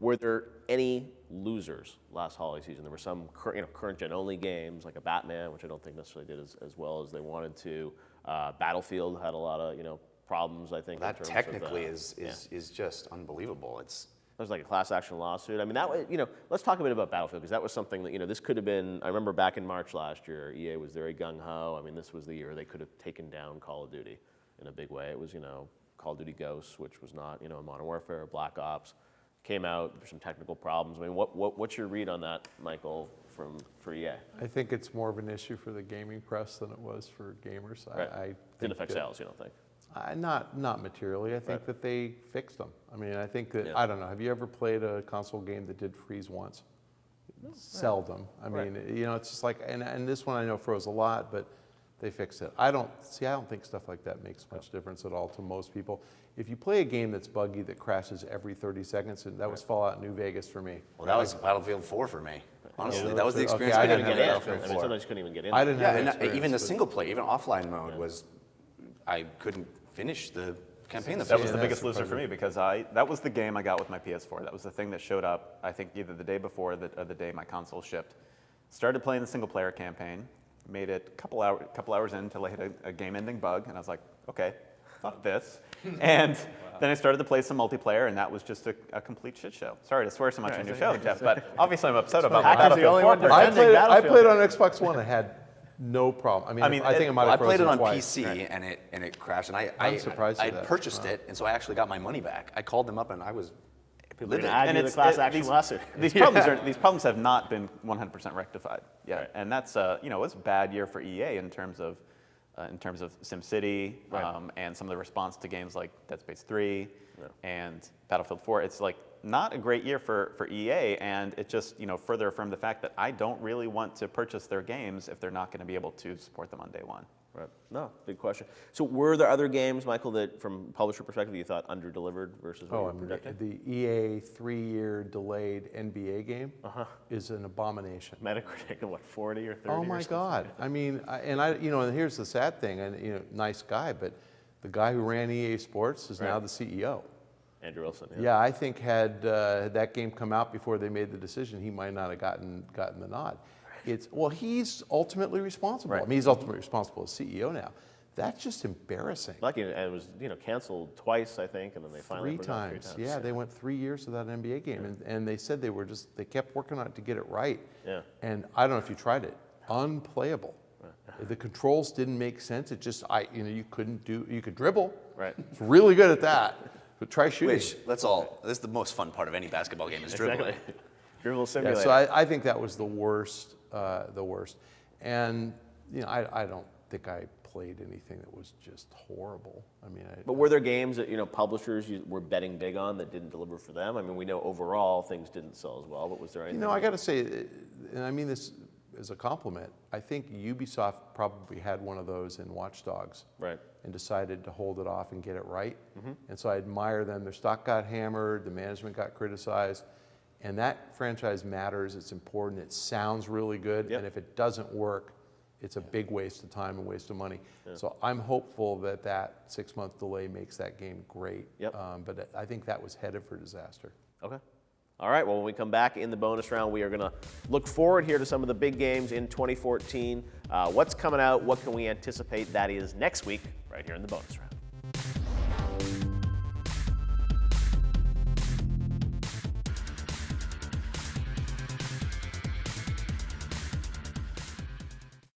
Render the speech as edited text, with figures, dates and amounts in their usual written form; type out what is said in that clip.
Were there any losers last holiday season? There were some current gen only games like a Batman, which I don't think necessarily did as well as they wanted to. Battlefield had a lot of problems, I think. That in terms technically of, is just unbelievable. There's like a class action lawsuit. I mean, that was, let's talk a bit about Battlefield, because that was something that, this could have been, I remember back in March last year, EA was very gung-ho. I mean, this was the year they could have taken down Call of Duty in a big way. It was, Call of Duty Ghosts, which was not, Modern Warfare, Black Ops, came out, there's some technical problems. I mean, what's your read on that, Michael, for EA? I think it's more of an issue for the gaming press than it was for gamers. Right. Didn't affect sales, you don't think? Not materially. I think that they fixed them. I mean, I think that, I don't know, have you ever played a console game that did freeze once? No, seldom. I mean, it's just like, and this one I know froze a lot, but they fixed it. I don't think stuff like that makes much difference at all to most people. If you play a game that's buggy that crashes every 30 seconds, and that was Fallout New Vegas for me. Well, that was Battlefield 4 for me. Honestly, that was the experience. I I didn't had get in. Battlefield 4. Sometimes you couldn't even get in. I didn't have that and experience, even the single play, even offline mode was, I couldn't finish the campaign. That was the biggest loser for me, because that was the game I got with my PS4. That was the thing that showed up, I think, either the day before or the day my console shipped. Started playing the single player campaign, made it a couple hours in until I hit a game-ending bug, and I was like, okay, fuck this. And then I started to play some multiplayer, and that was just a complete shit show. Sorry to swear so much on your show, Jeff, but obviously I'm upset about Battlefield 4. I played on Xbox One and had no problem. I mean I think it might have I played it on twice. PC and it crashed, and I'm surprised I at that. purchased it, and so I actually got my money back. I called them up, and I was livid. And it's the class action lawsuit. These problems have not been 100% rectified yet, right. And that's it's a bad year for EA in terms of SimCity, right. And some of the response to games like Dead Space 3 and Battlefield 4. It's like not a great year for EA, and it just further affirmed the fact that I don't really want to purchase their games if they're not going to be able to support them on day one. Right. No, big question. So were there other games, Michael, that from publisher perspective you thought under-delivered versus what you were projecting? The EA 3-year delayed NBA game is an abomination. Metacritic of 40 or 30? Oh my God! I mean, and here's the sad thing. And nice guy, but the guy who ran EA Sports is now the CEO. Andrew Wilson. Yeah, I think had that game come out before they made the decision, he might not have gotten the nod. He's ultimately responsible. Right. I mean, he's ultimately responsible as CEO now. That's just embarrassing. Lucky, and it was canceled twice, I think, and then they finally three times. Yeah, they went 3 years without an NBA game, and they said they kept working on it to get it right. Yeah. And I don't know if you tried it, unplayable. Right. The controls didn't make sense. It just you could dribble. Right. It's really good at that. But try shooting. This is the most fun part of any basketball game is dribbling. Exactly. Dribble simulator. Yeah, so I think that was the worst. And I don't think I played anything that was just horrible. I mean, but were there games that publishers were betting big on that didn't deliver for them? I mean, we know overall things didn't sell as well, but was there anything? I got to say, and I mean this as a compliment, I think Ubisoft probably had one of those in Watch Dogs, right, and decided to hold it off and get it right. And so I admire them. Their stock got hammered, the management got criticized. And that franchise matters, it's important, it sounds really good, and if it doesn't work, it's a big waste of time and waste of money. Yeah. So I'm hopeful that 6-month delay makes that game great. Yep. But I think that was headed for disaster. Okay. All right, well, when we come back in the bonus round, we are going to look forward here to some of the big games in 2014. What's coming out, what can we anticipate? That is next week, right here in the bonus round.